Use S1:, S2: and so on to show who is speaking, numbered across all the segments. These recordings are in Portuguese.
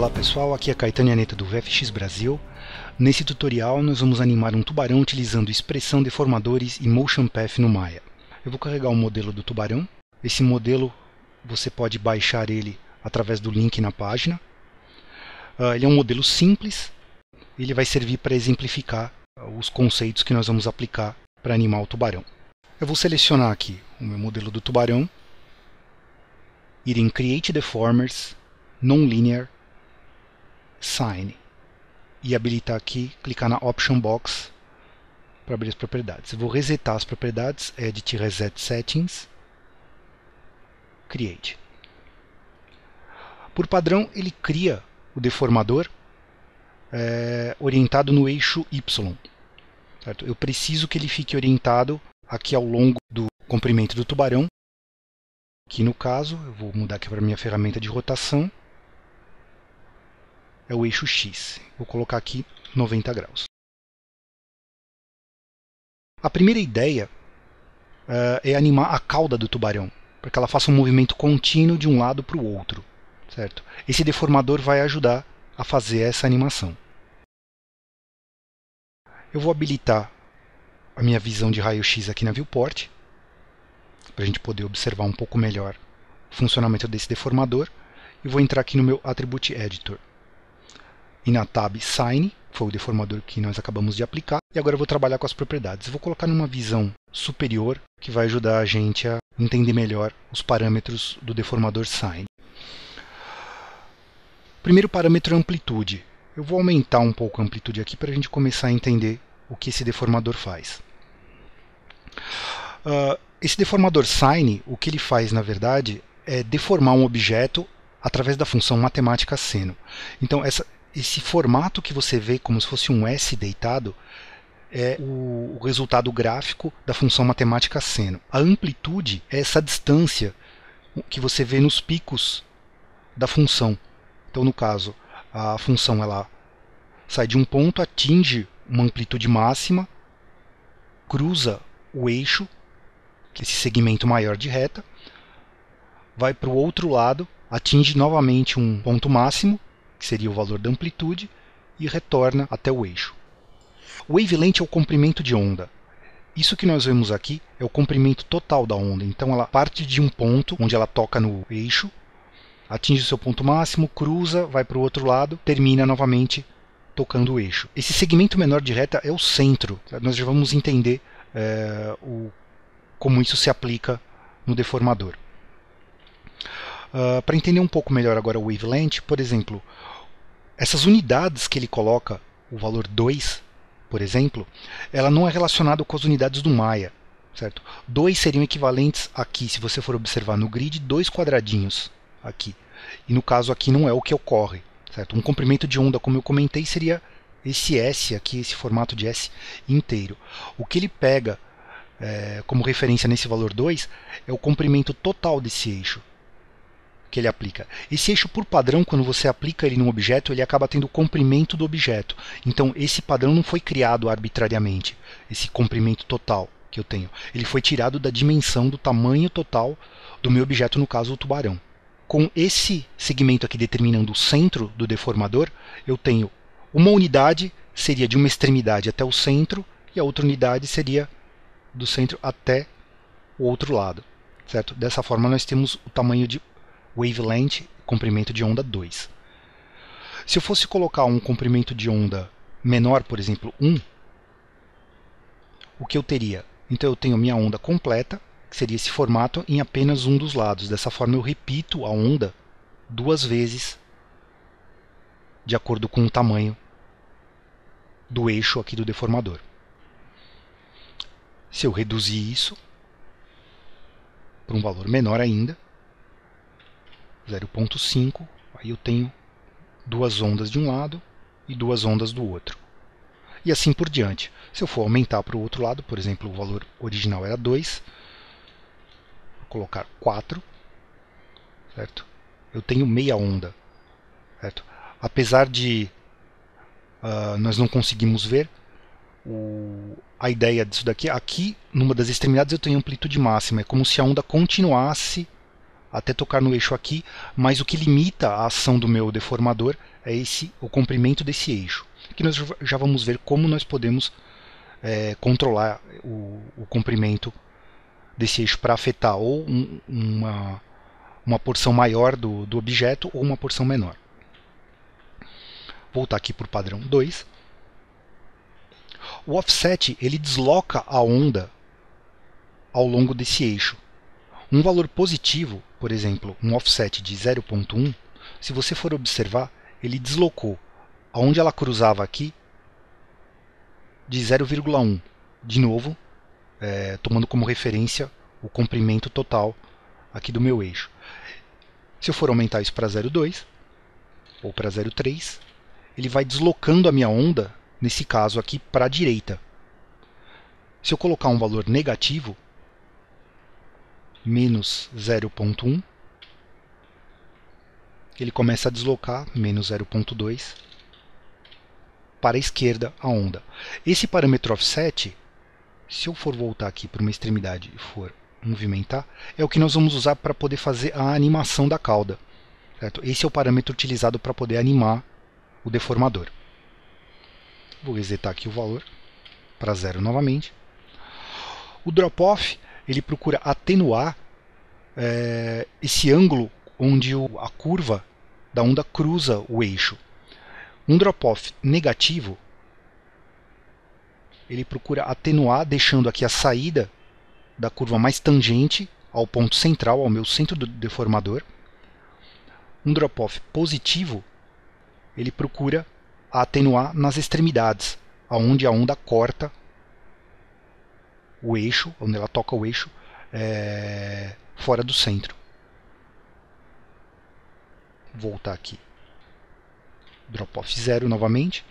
S1: Olá pessoal, aqui é Caetano Yaneta do VFX Brasil. Nesse tutorial nós vamos animar um tubarão utilizando expressão, deformadores e motion path no Maya. Eu vou carregar o modelo do tubarão. Esse modelo você pode baixar ele através do link na página. Ele é um modelo simples, ele vai servir para exemplificar os conceitos que nós vamos aplicar para animar o tubarão. Eu vou selecionar aqui o meu modelo do tubarão, ir em Create Deformers, Nonlinear, Sign e habilitar aqui, clicar na Option Box para abrir as propriedades. Eu vou resetar as propriedades, Edit Reset Settings, Create. Por padrão, ele cria o deformador orientado no eixo Y. Certo? Eu preciso que ele fique orientado aqui ao longo do comprimento do tubarão. Aqui no caso, eu vou mudar aqui para a minha ferramenta de rotação. É o eixo X. Vou colocar aqui 90 graus. A primeira ideia é animar a cauda do tubarão, para que ela faça um movimento contínuo de um lado para o outro. Certo? Esse deformador vai ajudar a fazer essa animação. Eu vou habilitar a minha visão de raio-x aqui na Viewport, para a gente poder observar um pouco melhor o funcionamento desse deformador. E vou entrar aqui no meu Attribute Editor. E na tab Sign, foi o deformador que nós acabamos de aplicar. E agora eu vou trabalhar com as propriedades. Eu vou colocar numa visão superior, que vai ajudar a gente a entender melhor os parâmetros do deformador Sign. Primeiro parâmetro é amplitude. Eu vou aumentar um pouco a amplitude aqui para a gente começar a entender o que esse deformador faz. Esse deformador Sign, o que ele faz na verdade é deformar um objeto através da função matemática seno. Então esse formato que você vê como se fosse um S deitado é o resultado gráfico da função matemática seno. A amplitude é essa distância que você vê nos picos da função. Então no caso, a função ela sai de um ponto, atinge uma amplitude máxima, cruza o eixo, que é esse segmento maior de reta, vai para o outro lado, atinge novamente um ponto máximo, que seria o valor da amplitude, e retorna até o eixo. O wavelength é o comprimento de onda. Isso que nós vemos aqui é o comprimento total da onda. Então ela parte de um ponto, onde ela toca no eixo, atinge o seu ponto máximo, cruza, vai para o outro lado, termina novamente tocando o eixo. Esse segmento menor de reta é o centro. Nós já vamos entender como isso se aplica no deformador. Para entender um pouco melhor agora o wavelength, por exemplo, essas unidades que ele coloca, o valor 2, por exemplo, ela não é relacionada com as unidades do Maya. Certo? 2 seriam equivalentes aqui, se você for observar no grid, 2 quadradinhos aqui. E no caso aqui não é o que ocorre. Certo? Um comprimento de onda, como eu comentei, seria esse S aqui, esse formato de S inteiro. O que ele pega como referência nesse valor 2 é o comprimento total desse eixo que ele aplica. Esse eixo, por padrão, quando você aplica ele num objeto, ele acaba tendo o comprimento do objeto. Então esse padrão não foi criado arbitrariamente, esse comprimento total que eu tenho. Ele foi tirado da dimensão do tamanho total do meu objeto, no caso o tubarão. Com esse segmento aqui determinando o centro do deformador, eu tenho uma unidade, seria de uma extremidade até o centro, e a outra unidade seria do centro até o outro lado. Certo? Dessa forma nós temos o tamanho de wavelength, comprimento de onda 2. Se eu fosse colocar um comprimento de onda menor, por exemplo, 1, o que eu teria? Então eu tenho minha onda completa, que seria esse formato, em apenas um dos lados. Dessa forma eu repito a onda 2 vezes, de acordo com o tamanho do eixo aqui do deformador. Se eu reduzir isso para um valor menor ainda, 0,5, aí eu tenho 2 ondas de um lado e 2 ondas do outro. E assim por diante. Se eu for aumentar para o outro lado, por exemplo, o valor original era 2, vou colocar 4, certo? Eu tenho meia onda. Certo? Apesar de nós não conseguimos ver, a ideia disso daqui, aqui numa das extremidades eu tenho amplitude máxima, é como se a onda continuasse até tocar no eixo aqui, mas o que limita a ação do meu deformador é o comprimento desse eixo. Aqui nós já vamos ver como nós podemos controlar o comprimento desse eixo para afetar ou uma porção maior do objeto ou uma porção menor. Voltar aqui para o padrão 2. O offset ele desloca a onda ao longo desse eixo. Um valor positivo, por exemplo, um offset de 0.1, se você for observar, ele deslocou aonde ela cruzava aqui de 0,1. De novo, tomando como referência o comprimento total aqui do meu eixo. Se eu for aumentar isso para 0,2 ou para 0,3, ele vai deslocando a minha onda, nesse caso aqui, para a direita. Se eu colocar um valor negativo, menos 0.1, ele começa a deslocar, menos 0.2, para a esquerda a onda. Esse parâmetro offset, se eu for voltar aqui para uma extremidade e for movimentar, é o que nós vamos usar para poder fazer a animação da cauda. Certo? Esse é o parâmetro utilizado para poder animar o deformador. Vou resetar aqui o valor para 0 novamente. O drop-off ele procura atenuar esse ângulo onde a curva da onda cruza o eixo. Um drop-off negativo ele procura atenuar, deixando aqui a saída da curva mais tangente ao ponto central, ao meu centro do deformador. Um drop-off positivo ele procura atenuar nas extremidades, aonde a onda corta o eixo, onde ela toca o eixo, fora do centro. Voltar aqui. Drop-off 0 novamente.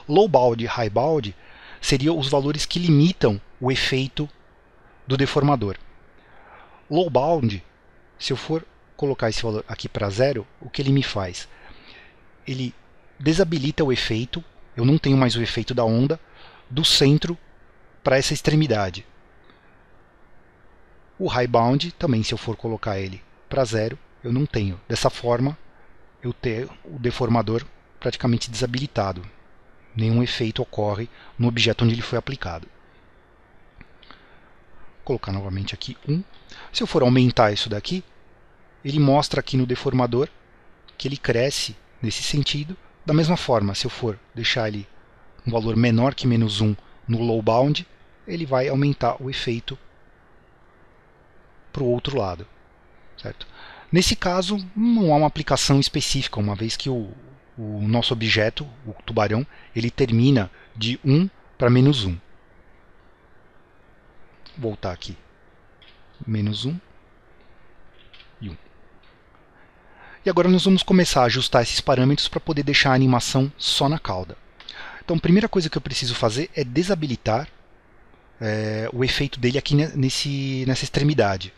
S1: Low bound e high bound seriam os valores que limitam o efeito do deformador. Low bound, se eu for colocar esse valor aqui para 0, o que ele me faz? Ele desabilita o efeito, eu não tenho mais o efeito da onda, do centro para essa extremidade. O high bound, também se eu for colocar ele para 0, eu não tenho. Dessa forma, eu tenho o deformador praticamente desabilitado. Nenhum efeito ocorre no objeto onde ele foi aplicado. Vou colocar novamente aqui 1. Se eu for aumentar isso daqui, ele mostra aqui no deformador que ele cresce nesse sentido. Da mesma forma, se eu for deixar ele um valor menor que menos 1 no low bound, ele vai aumentar o efeito para o outro lado. Certo? Nesse caso, não há uma aplicação específica, uma vez que o nosso objeto, o tubarão, ele termina de 1 para menos 1. Voltar aqui. Menos 1 e 1. E agora nós vamos começar a ajustar esses parâmetros para poder deixar a animação só na cauda. Então a primeira coisa que eu preciso fazer é desabilitar o efeito dele aqui nessa extremidade,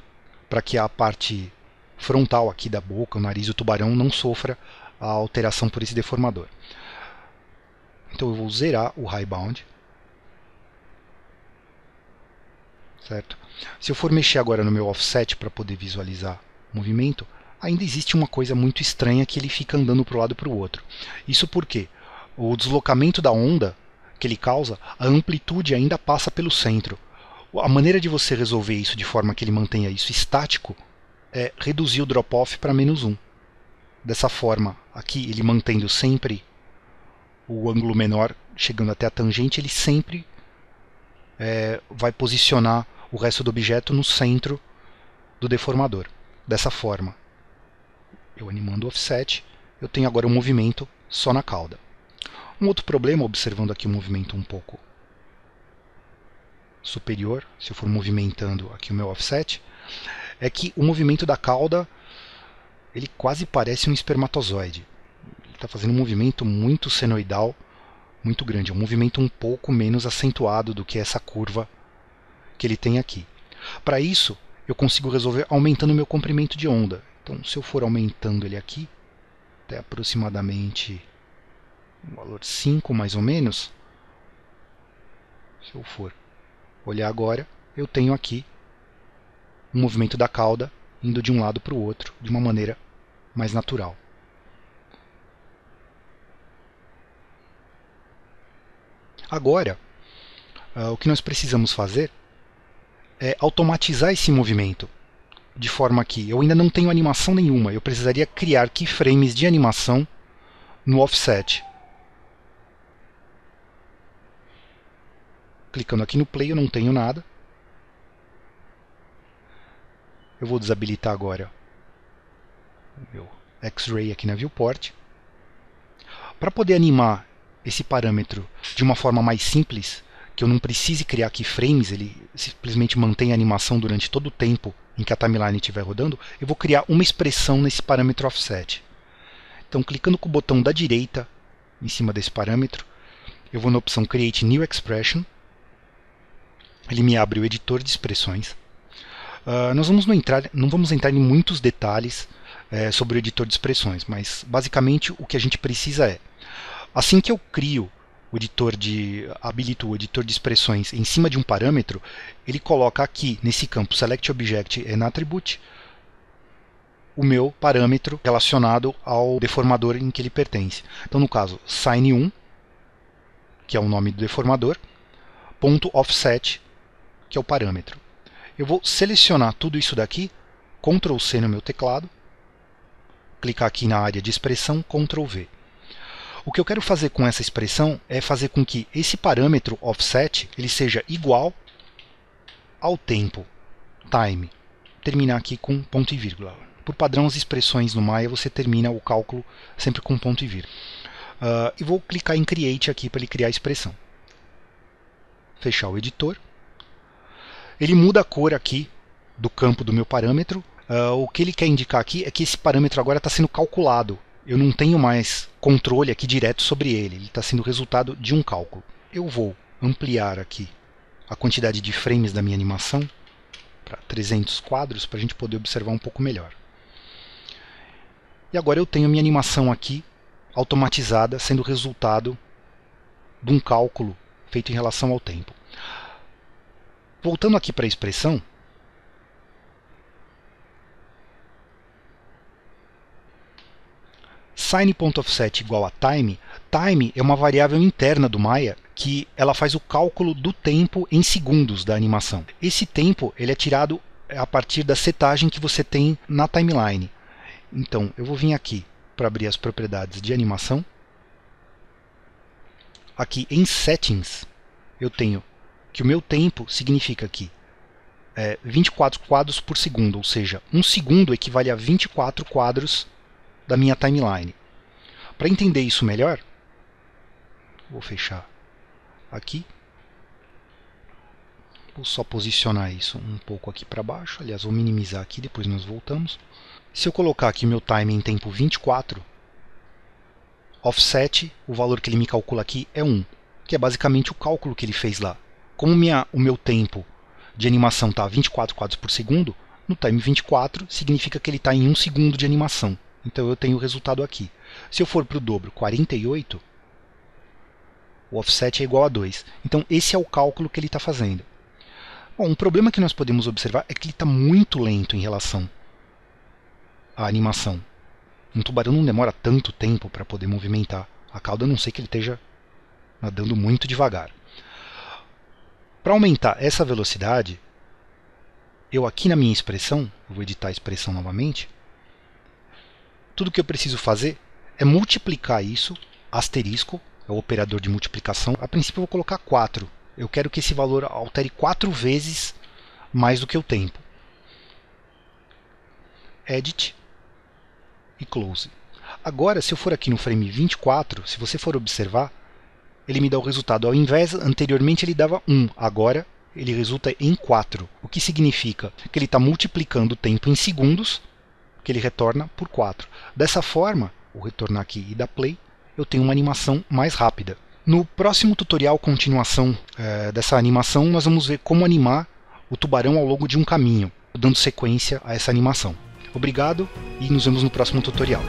S1: para que a parte frontal aqui da boca, o nariz do tubarão não sofra a alteração por esse deformador. Então eu vou zerar o high bound. Certo? Se eu for mexer agora no meu offset para poder visualizar o movimento, ainda existe uma coisa muito estranha que ele fica andando para um lado e para o outro. Isso porque o deslocamento da onda que ele causa, a amplitude ainda passa pelo centro. A maneira de você resolver isso de forma que ele mantenha isso estático é reduzir o drop-off para menos 1. Dessa forma, aqui ele mantendo sempre o ângulo menor, chegando até a tangente, ele sempre vai posicionar o resto do objeto no centro do deformador. Dessa forma, eu animando o offset, eu tenho agora um movimento só na cauda. Um outro problema, observando aqui o movimento um pouco superior, se eu for movimentando aqui o meu offset, é que o movimento da cauda ele quase parece um espermatozoide. Ele está fazendo um movimento muito senoidal, muito grande. É um movimento um pouco menos acentuado do que essa curva que ele tem aqui. Para isso, eu consigo resolver aumentando o meu comprimento de onda. Então, se eu for aumentando ele aqui, até aproximadamente um valor 5 mais ou menos, se eu for olhar agora, eu tenho aqui um movimento da cauda indo de um lado para o outro de uma maneira mais natural. Agora, o que nós precisamos fazer é automatizar esse movimento, de forma que eu ainda não tenho animação nenhuma, eu precisaria criar keyframes de animação no offset. Clicando aqui no play eu não tenho nada. Eu vou desabilitar agora o meu X-Ray aqui na viewport. Para poder animar esse parâmetro de uma forma mais simples, que eu não precise criar keyframes, ele simplesmente mantém a animação durante todo o tempo em que a timeline estiver rodando, eu vou criar uma expressão nesse parâmetro offset. Então, clicando com o botão da direita em cima desse parâmetro, eu vou na opção Create New Expression. Ele me abre o editor de expressões. Nós não vamos entrar em muitos detalhes sobre o editor de expressões, mas basicamente o que a gente precisa é, assim que eu habilito o editor de expressões em cima de um parâmetro, ele coloca aqui nesse campo Select Object and Attribute o meu parâmetro relacionado ao deformador em que ele pertence. Então, no caso, Sine1, que é o nome do deformador, .offset, que é o parâmetro. Eu vou selecionar tudo isso daqui, Ctrl C no meu teclado, clicar aqui na área de expressão, Ctrl V. O que eu quero fazer com essa expressão é fazer com que esse parâmetro offset ele seja igual ao tempo, time. Terminar aqui com ponto e vírgula. Por padrão, as expressões no Maya você termina o cálculo sempre com ponto e vírgula. E vou clicar em Create aqui para ele criar a expressão. Fechar o editor. Ele muda a cor aqui do campo do meu parâmetro. O que ele quer indicar aqui é que esse parâmetro agora está sendo calculado. Eu não tenho mais controle aqui direto sobre ele. Ele está sendo resultado de um cálculo. Eu vou ampliar aqui a quantidade de frames da minha animação para 300 quadros para a gente poder observar um pouco melhor. E agora eu tenho a minha animação aqui automatizada sendo resultado de um cálculo feito em relação ao tempo. Voltando aqui para a expressão, Sine.offset igual a time. Time é uma variável interna do Maya que ela faz o cálculo do tempo em segundos da animação. Esse tempo ele é tirado a partir da setagem que você tem na timeline. Então, eu vou vir aqui para abrir as propriedades de animação. Aqui em Settings, eu tenho que o meu tempo significa que 24 quadros por segundo, ou seja, um segundo equivale a 24 quadros da minha timeline. Para entender isso melhor, vou fechar aqui. Vou só posicionar isso um pouco aqui para baixo. Aliás, vou minimizar aqui, depois nós voltamos. Se eu colocar aqui meu time em tempo 24, offset, o valor que ele me calcula aqui é 1, que é basicamente o cálculo que ele fez lá. Como o meu tempo de animação está 24 quadros por segundo, no time 24 significa que ele está em 1 segundo de animação. Então eu tenho o resultado aqui. Se eu for para o dobro, 48, o offset é igual a 2. Então esse é o cálculo que ele está fazendo. Bom, um problema que nós podemos observar é que ele está muito lento em relação à animação. Um tubarão não demora tanto tempo para poder movimentar a cauda, a não ser que ele esteja nadando muito devagar. Para aumentar essa velocidade, eu aqui na minha expressão, eu vou editar a expressão novamente, tudo que eu preciso fazer é multiplicar isso, asterisco, é o operador de multiplicação. A princípio eu vou colocar 4. Eu quero que esse valor altere 4 vezes mais do que o tempo. Edit e Close. Agora, se eu for aqui no frame 24, se você for observar, ele me dá o resultado. Ao invés, anteriormente ele dava 1, agora ele resulta em 4. O que significa que ele está multiplicando o tempo em segundos, que ele retorna por 4. Dessa forma, vou retornar aqui e dar play, eu tenho uma animação mais rápida. No próximo tutorial, continuação dessa animação, nós vamos ver como animar o tubarão ao longo de um caminho, dando sequência a essa animação. Obrigado e nos vemos no próximo tutorial.